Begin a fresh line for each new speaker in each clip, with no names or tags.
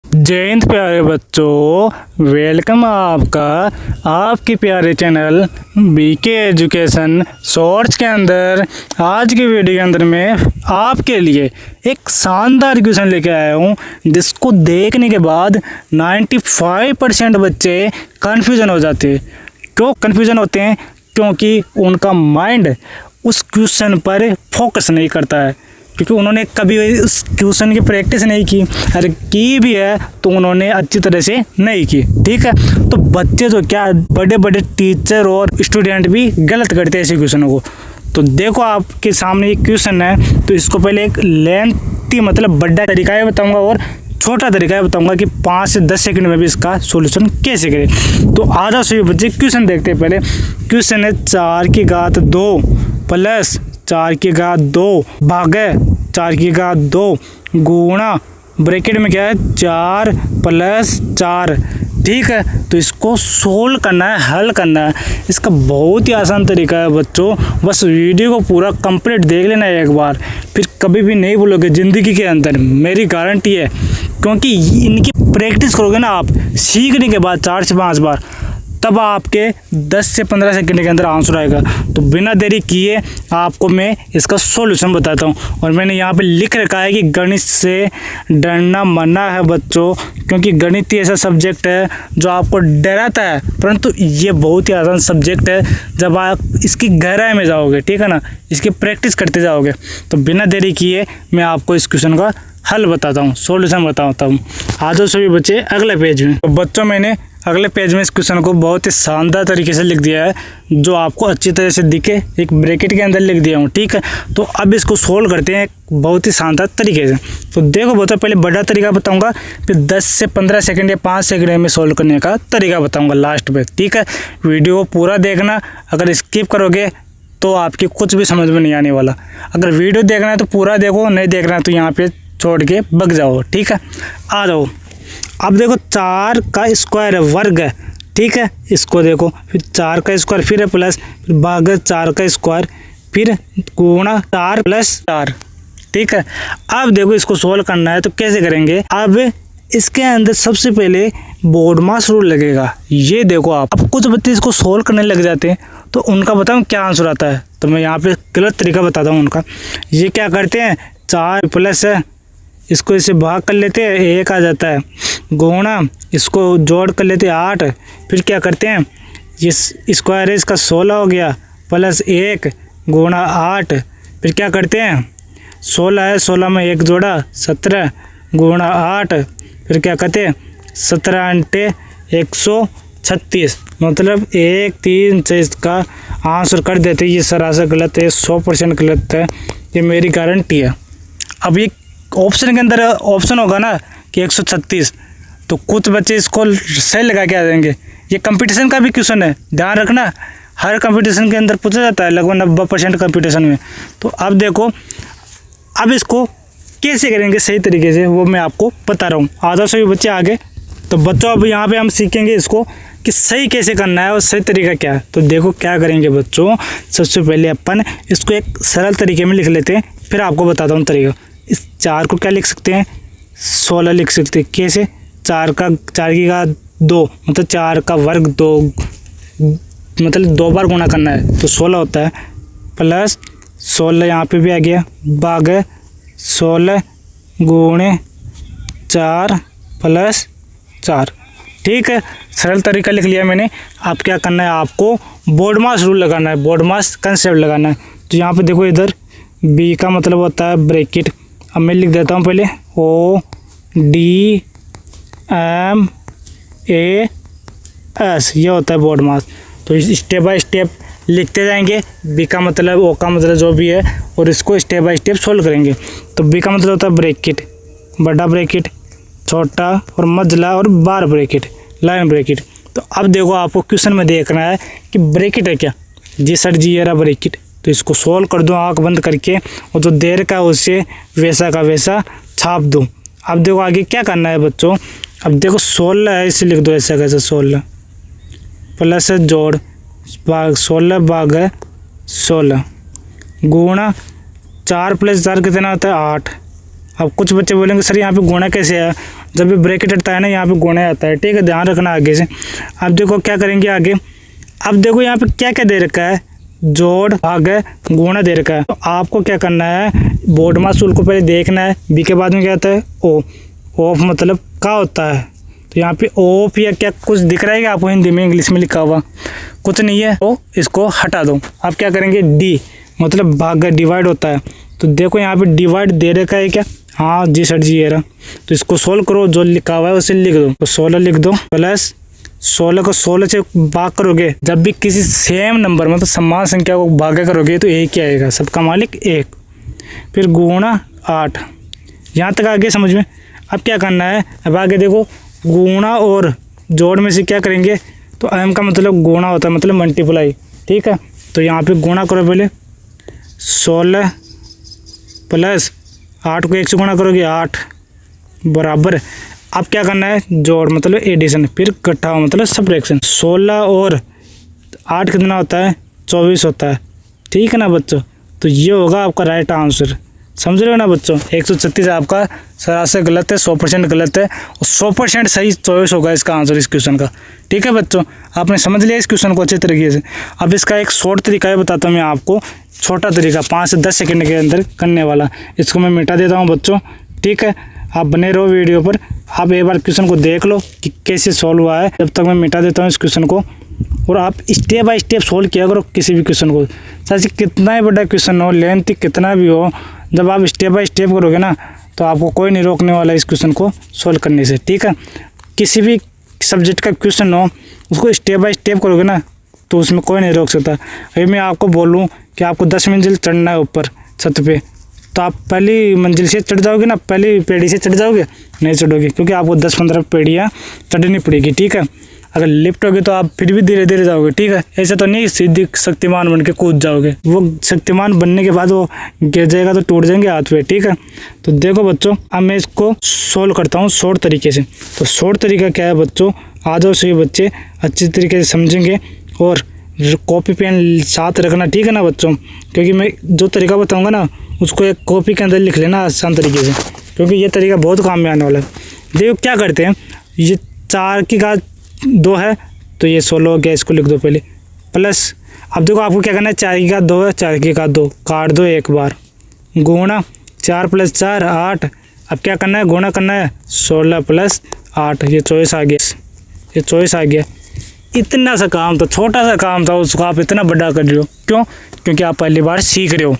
जय हिंद प्यारे बच्चों, वेलकम आपका आपके प्यारे चैनल बीके एजुकेशन शॉर्ट्स के अंदर। आज की वीडियो के अंदर मैं आपके लिए एक शानदार क्वेश्चन लेके आया हूँ, जिसको देखने के बाद 95% बच्चे कन्फ्यूज़न हो जाते हैं। क्यों कन्फ्यूज़न होते हैं? क्योंकि उनका माइंड उस क्वेश्चन पर फोकस नहीं करता है, क्योंकि उन्होंने कभी उस क्वेश्चन की प्रैक्टिस नहीं की, अगर की भी है तो उन्होंने अच्छी तरह से नहीं की। ठीक है, तो बच्चे तो क्या, बड़े बड़े टीचर और स्टूडेंट भी गलत करते हैं ऐसे क्वेश्चनों को। तो देखो आपके सामने एक क्वेश्चन है, तो इसको पहले एक लेंथी मतलब बड़ा तरीका है बताऊँगा और छोटा तरीका है बताऊँगा कि 5 से 10 सेकंड में भी इसका सोल्यूशन कैसे करें। तो आधा सही बच्चे क्वेश्चन देखते हैं। पहले क्वेश्चन है 4 की घात 2 प्लस 4 की घात 2 भागे 4 की घात 2 गुणा ब्रैकेट में क्या है 4 प्लस 4। ठीक है, तो इसको सोल्व करना है, हल करना है। इसका बहुत ही आसान तरीका है बच्चों, बस वीडियो को पूरा कंप्लीट देख लेना है एक बार, फिर कभी भी नहीं भूलोगे ज़िंदगी के अंदर, मेरी गारंटी है। क्योंकि इनकी प्रैक्टिस करोगे ना आप सीखने के बाद 4 से 5 बार, तब आपके 10 से 15 सेकंड के अंदर आंसर आएगा। तो बिना देरी किए आपको मैं इसका सॉल्यूशन बताता हूँ। और मैंने यहाँ पे लिख रखा है कि गणित से डरना मना है बच्चों, क्योंकि गणित ही ऐसा सब्जेक्ट है जो आपको डराता है, परंतु ये बहुत ही आसान सब्जेक्ट है जब आप इसकी गहराई में जाओगे। ठीक है ना, इसकी प्रैक्टिस करते जाओगे। तो बिना देरी किए मैं आपको इस क्वेश्चन का हल बताता हूँ, सॉल्यूशन बताता हूँ। आ जाओ सभी बच्चे अगले पेज में। तो बच्चों मैंने अगले पेज में इस क्वेश्चन को बहुत ही शानदार तरीके से लिख दिया है, जो आपको अच्छी तरह से दिखे, एक ब्रैकेट के अंदर लिख दिया हूँ। ठीक है, तो अब इसको सोल्व करते हैं बहुत ही शानदार तरीके से। तो देखो बच्चों, पहले बड़ा तरीका बताऊंगा, फिर 10 से 15 सेकंड या 5 सेकंड में सोल्व करने का तरीका बताऊंगा लास्ट में। ठीक है, वीडियो को पूरा देखना, अगर स्किप करोगे तो आपकी कुछ भी समझ में नहीं आने वाला। अगर वीडियो देखना है तो पूरा देखो, नहीं देखना है तो यहाँ पर छोड़ के भग जाओ। ठीक है, आ जाओ। अब देखो 4 का स्क्वायर है, वर्ग है। ठीक है, इसको देखो, फिर 4 का स्क्वायर फिर है प्लस, फिर भाग 4 का स्क्वायर, फिर गुणा 4 प्लस 4। ठीक है, अब देखो इसको सोल्व करना है तो कैसे करेंगे। अब इसके अंदर सबसे पहले बोर्ड मास रूल लगेगा। ये देखो आप, अब कुछ बच्चे इसको सोल्व करने लग जाते हैं तो उनका बताऊँ क्या आंसर आता है। तो मैं यहाँ पे गलत तरीका बताता हूँ उनका। ये क्या करते हैं, 4 प्लस है, इसको इसे भाग कर लेते हैं, 1 आ जाता है, गुणा इसको जोड़ कर लेते हैं 8, फिर क्या करते हैं, ये स्क्वायर है इसका 16 हो गया, प्लस 1 गुणा 8, फिर क्या करते हैं 16 है, 16 में 1 जोड़ा 17 गुणा 8, फिर क्या करते हैं 17 अंटे 136, मतलब 1 3 6 इसका आंसर कर देते। ये सरासर गलत है, 100% गलत है, ये मेरी गारंटी है। अब ये ऑप्शन के अंदर ऑप्शन होगा ना कि 136, तो कुछ बच्चे इसको सही लगा के आ जाएंगे। ये कंपटीशन का भी क्वेश्चन है, ध्यान रखना, हर कंपटीशन के अंदर पूछा जाता है, लगभग 90% कंपटीशन में। तो अब देखो, अब इसको कैसे करेंगे सही तरीके से, वो मैं आपको बता रहा हूँ। आधा सभी बच्चे आगे। तो बच्चों अब यहाँ पे हम सीखेंगे इसको कि सही कैसे करना है और सही तरीका क्या है। तो देखो क्या करेंगे बच्चों, सबसे पहले अपन इसको एक सरल तरीके में लिख लेते हैं, फिर आपको बताता हूँ तरीका। इस 4 को क्या लिख सकते हैं, 16 लिख सकते हैं। कैसे, 4 की घात 2 मतलब 4 का वर्ग 2, मतलब 2 बार गुणा करना है तो 16 होता है, प्लस 16 यहाँ पे भी आ गया, भाग 16 गुणे 4 प्लस 4। ठीक है, सरल तरीका लिख लिया मैंने। अब क्या करना है, आपको बोर्ड मास रूल लगाना है, बोर्ड मास कंसेप्ट लगाना है। तो यहाँ पे देखो, इधर बी का मतलब होता है ब्रैकेट। अब मैं लिख देता हूँ पहले ODMAS, ये होता है बोर्ड मास। तो स्टेप बाय स्टेप लिखते जाएंगे, बी का मतलब, ओ का मतलब जो भी है, और इसको स्टेप बाय स्टेप सोल्व करेंगे। तो बी का मतलब होता है ब्रैकेट, बड़ा ब्रैकेट, छोटा और मझला और बार ब्रैकेट, लाइन ब्रैकेट। तो अब देखो आपको क्वेश्चन में देखना है कि ब्रैकेट है क्या, जी सर जी ये रहा ब्रैकेट। तो इसको सोल्व कर दो आँख बंद करके, और जो देर का उसे वैसा का वैसा छाप दो। अब देखो आगे क्या करना है बच्चों। अब देखो 16 है, इसे लिख दो ऐसा कैसे, 16 प्लस जोड़ 16 भाग 16 गुणा 4 प्लस 4 कितना होता है 8, अब कुछ बच्चे बोलेंगे सर यहाँ पे गुणा कैसे आया, जब भी ब्रैकेट हटता है ना यहाँ पे गुणा आता है, ठीक है, ध्यान रखना आगे से। अब देखो क्या करेंगे आगे, अब देखो यहाँ पे क्या क्या दे रखा है, जोड़ भाग गुणा दे रखा है। तो आपको क्या करना है, बोर्ड मास रूल को पहले देखना है। बी के बाद में क्या आता है, ओ, ऑफ मतलब का होता है। तो यहाँ पे ऑफ या क्या कुछ दिख रहा है क्या आपको हिंदी में, इंग्लिश में लिखा हुआ कुछ नहीं है, तो इसको हटा दो। अब क्या करेंगे, डी मतलब भाग डिवाइड होता है। तो देखो यहाँ पे डिवाइड दे रखा है क्या, हाँ जी सर जी ये रहा। तो इसको सोल्व करो, जो लिखा हुआ है उसे लिख दो। तो 16 लिख दो प्लस 16 को 16 से भाग करोगे, जब भी किसी सेम नंबर मतलब समान संख्या को भागा करोगे तो एक ही आएगा, सबका मालिक एक। फिर गुणा 8, यहाँ तक आगे समझ में। अब क्या करना है, अब आगे देखो गुणा और जोड़ में से क्या करेंगे, तो एम का मतलब गुणा होता है, मतलब मल्टीप्लाई, ठीक है। तो यहाँ पे गुणा करो पहले, 16 प्लस 8 को 1 से गुणा करोगे 8 बराबर। अब क्या करना है, जोड़ मतलब एडिशन, फिर घटाओ मतलब सब्ट्रैक्शन। 16 और 8 कितना होता है, 24 होता है, ठीक है ना बच्चों। तो ये होगा आपका राइट आंसर, समझ रहे हो ना बच्चों। 136 आपका सरासर गलत है, 100% गलत है, और 100% सही 24 होगा इसका आंसर इस क्वेश्चन का, ठीक है बच्चों। आपने समझ लिया इस क्वेश्चन को अच्छे तरीके से। अब इसका एक शॉर्ट तरीका है बताता हूँ मैं आपको, छोटा तरीका 5 से 10 सेकंड के अंदर करने वाला। इसको मैं मिटा देता हूँ बच्चों, ठीक है। आप बने रहो वीडियो पर, आप एक बार क्वेश्चन को देख लो कि कैसे सॉल्व हुआ है, जब तक मैं मिटा देता हूँ इस क्वेश्चन को। और आप स्टेप बाय स्टेप सॉल्व किया करो किसी भी क्वेश्चन को, चाहे कितना ही बड़ा क्वेश्चन हो, लेंथ कितना भी हो, जब आप स्टेप बाय स्टेप करोगे ना तो आपको कोई नहीं रोकने वाला इस क्वेश्चन को सॉल्व करने से, ठीक है। किसी भी सब्जेक्ट का क्वेश्चन हो, उसको स्टेप बाय स्टेप करोगे ना तो उसमें कोई नहीं रोक सकता। अभी मैं आपको बोलूँ कि आपको 10 मंजिल चढ़ना है ऊपर छत पे, तो आप पहली मंजिल से चढ़ जाओगे ना, पहली पेड़ी से चढ़ जाओगे, नहीं चढ़ोगे, क्योंकि आपको 10-15 पेड़ियाँ चढ़नी पड़ेगी, ठीक है। अगर लिफ्ट होगी तो आप फिर भी धीरे धीरे जाओगे, ठीक है। ऐसे तो नहीं सीधी शक्तिमान बन के कूद जाओगे, वो शक्तिमान बनने के बाद वो गिर जाएगा तो टूट जाएंगे हाथ पे, ठीक है। तो देखो बच्चों, अब मैं इसको सोल्व करता हूँ शॉर्ट तरीके से। तो शॉर्ट तरीका क्या है बच्चों, आ जाओ सभी बच्चे अच्छी तरीके से समझेंगे, और कॉपी पेन साथ रखना, ठीक है ना बच्चों। क्योंकि मैं जो तरीका बताऊँगा ना उसको एक कॉपी के अंदर लिख लेना आसान तरीके से, क्योंकि ये तरीका बहुत काम में आने वाला है। देखो क्या करते हैं, ये 4 की घात 2 है तो ये 16 हो गया, इसको लिख दो पहले, प्लस अब देखो आपको क्या करना है, 4 की घात 2 है, 4 की घात 2 काट दो एक बार, गुणा 4 + 4 8। अब क्या करना है, गुणा करना है, 16 + 8, ये 24 आ गया, ये 24 आ गया। इतना सा काम था, छोटा सा काम था, उसको आप इतना बड़ा कर रहे हो, क्यों? क्योंकि आप पहली बार सीख रहे हो।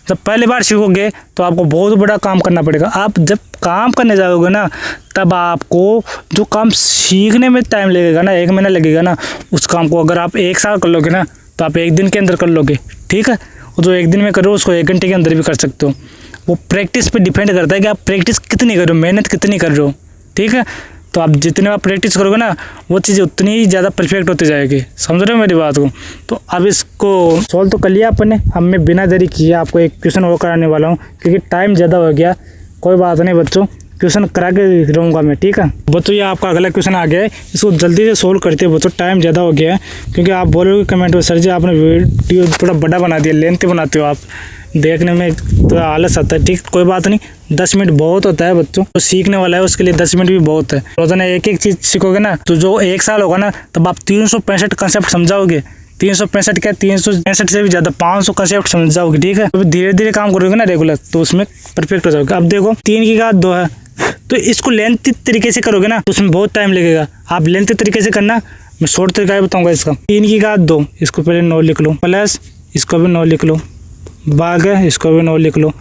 जब पहली बार सीखोगे तो आपको बहुत बड़ा काम करना पड़ेगा। आप जब काम करने जाओगे ना, तब आपको जो काम सीखने में टाइम लगेगा ना, 1 महीना लगेगा ना, उस काम को अगर आप 1 साल कर लोगे ना तो आप 1 दिन के अंदर कर लोगे, ठीक है। और जो 1 दिन में करो उसको 1 घंटे के अंदर भी कर सकते हो। वो प्रैक्टिस पे डिपेंड करता है कि आप प्रैक्टिस कितनी कर रहे हो, मेहनत कितनी कर रहे हो, ठीक है। तो आप जितने आप प्रैक्टिस करोगे ना वो चीज़ उतनी ही ज़्यादा परफेक्ट होती जाएगी, समझ रहे हो मेरी बात को। तो अब इसको सॉल्व तो कर लिया अपन ने। अब मैं बिना देरी किए आपको एक क्वेश्चन और कराने वाला हूँ, क्योंकि टाइम ज़्यादा हो गया। कोई बात नहीं बच्चों, क्वेश्चन करा के रहूँगा मैं, ठीक है बच्चों। ये आपका अगला क्वेश्चन आ गया है, इसको जल्दी से सोल्व करते हैं बच्चों, टाइम ज़्यादा हो गया है। क्योंकि आप बोलोगे कमेंट में, सर जी आपने वीडियो थोड़ा बड़ा बना दिया, लेंथ बनाते हो आप, देखने में थोड़ा आलस आता है, ठीक, कोई बात नहीं। 10 मिनट बहुत होता है बच्चों, तो सीखने वाला है उसके लिए 10 मिनट भी बहुत है। रोजाना एक एक चीज़ सीखोगे ना तो जो 1 साल होगा ना तब आप 365 कंसेप्ट समझाओगे। 365 क्या, 365 से भी ज़्यादा 500 कंसेप्ट समझ जाओगे, ठीक है। तो धीरे धीरे काम करोगे ना रेगुलर, तो उसमें परफेक्ट हो जाओगे। अब देखो 3 की घात 2 है, तो इसको लेंथ तरीके से करोगे ना तो उसमें बहुत टाइम लगेगा। आप लेंथ तरीके से करना, मैं शॉर्ट तरीका बताऊँगा इसका। 3 की घात 2, इसको पहले 9 लिख लो, प्लस इसको भी 9 लिख लो, भाग है इसको भी 9 लिख लो,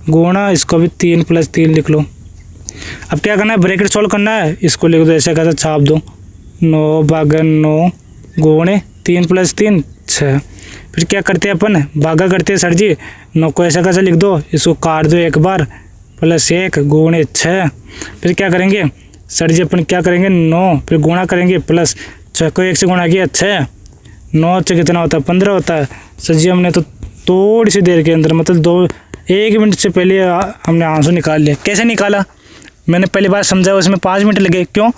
गुणा इसको भी 3 + 3 लिख लो। अब क्या करना है, ब्रैकेट सॉल्व करना है, इसको लिख दो, ऐसा कैसा छाप दो, 9 भागा 9 गुणे 3 + 3 6। फिर क्या करते हैं अपन, भागा करते हैं सर जी, 9 को ऐसा कैसा लिख दो, इसको काट दो एक बार, +1 गुणे 6। फिर क्या करेंगे सर जी, अपन क्या करेंगे 9, फिर गुणा करेंगे, प्लस 6 को 1 से गुणा किया 6, 9 से कितना होता है 15 होता है। सर जी हमने तो थोड़ी सी देर के अंदर, मतलब 1 मिनट से पहले हमने आंसर निकाल लिया। कैसे निकाला, मैंने पहली बार समझा उसमें 5 मिनट लगे, क्यों?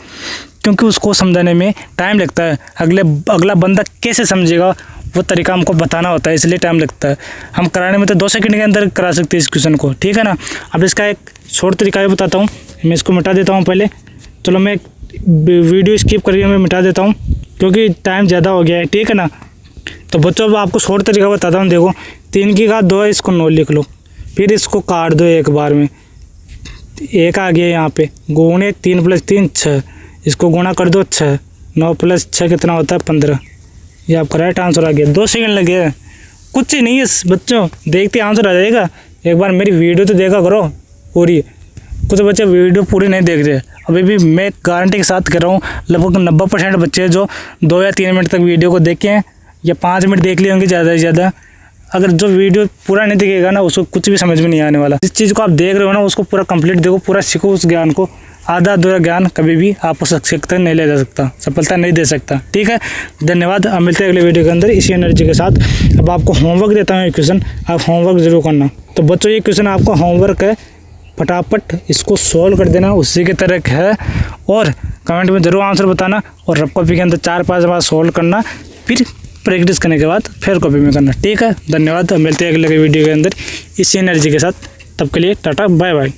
क्योंकि उसको समझाने में टाइम लगता है। अगला बंदा कैसे समझेगा वो तरीका हमको बताना होता है, इसलिए टाइम लगता है। हम कराने में तो 2 सेकंड के अंदर करा सकते हैं इस क्वेश्चन को, ठीक है ना। अब इसका एक शॉर्ट तरीका भी बताता हूँ। मैं इसको मिटा देता हूँ पहले। चलो मैं वीडियो स्किप करके मैं मिटा देता हूँ क्योंकि टाइम ज़्यादा हो गया है, ठीक है ना। तो बच्चों अब आपको शॉर्ट तरीका बताता हूँ। देखो 3 की घात 2 है, इसको 9 लिख लो, फिर इसको काट दो एक बार में। 1 आ गया यहाँ पे, गुणे 3 + 3 6, इसको गुणा कर दो 6, 9 + 6 कितना होता है 15। ये आपका राइट आंसर आ गया। 2 सेकंड लगे, कुछ ही नहीं है बच्चों, देखते आंसर आ जाएगा। एक बार मेरी वीडियो तो देखा करो पूरी। कुछ बच्चे वीडियो पूरी नहीं देख रहे। अभी भी मैं गारंटी के साथ कह रहा हूँ लगभग 90% बच्चे जो 2 या 3 मिनट तक वीडियो को देखे हैं या 5 मिनट देख लिए होंगे ज़्यादा से ज़्यादा। अगर जो वीडियो पूरा नहीं दिखेगा ना उसको कुछ भी समझ में नहीं आने वाला। जिस चीज़ को आप देख रहे हो ना उसको पूरा कंप्लीट देखो, पूरा सीखो उस ज्ञान को। आधा अधूरा ज्ञान कभी भी आपको सक्सेस नहीं ले जा सकता, सफलता नहीं दे सकता, ठीक है। धन्यवाद। अब मिलते हैं अगले वीडियो के अंदर इसी एनर्जी के साथ। अब आपको होमवर्क देता हूँ, एक क्वेश्चन, आप होमवर्क जरूर करना। तो बच्चों ये क्वेश्चन आपका होमवर्क है, फटाफट इसको सॉल्व कर देना उसी की तरह है और कमेंट में ज़रूर आंसर बताना। और रफ कॉपी के अंदर 4-5 बार सॉल्व करना, फिर प्रैक्टिस करने के बाद फिर कॉपी में करना, ठीक है। धन्यवाद। मिलते हैं अगले वीडियो के अंदर इसी एनर्जी के साथ। तब के लिए टाटा बाय बाय।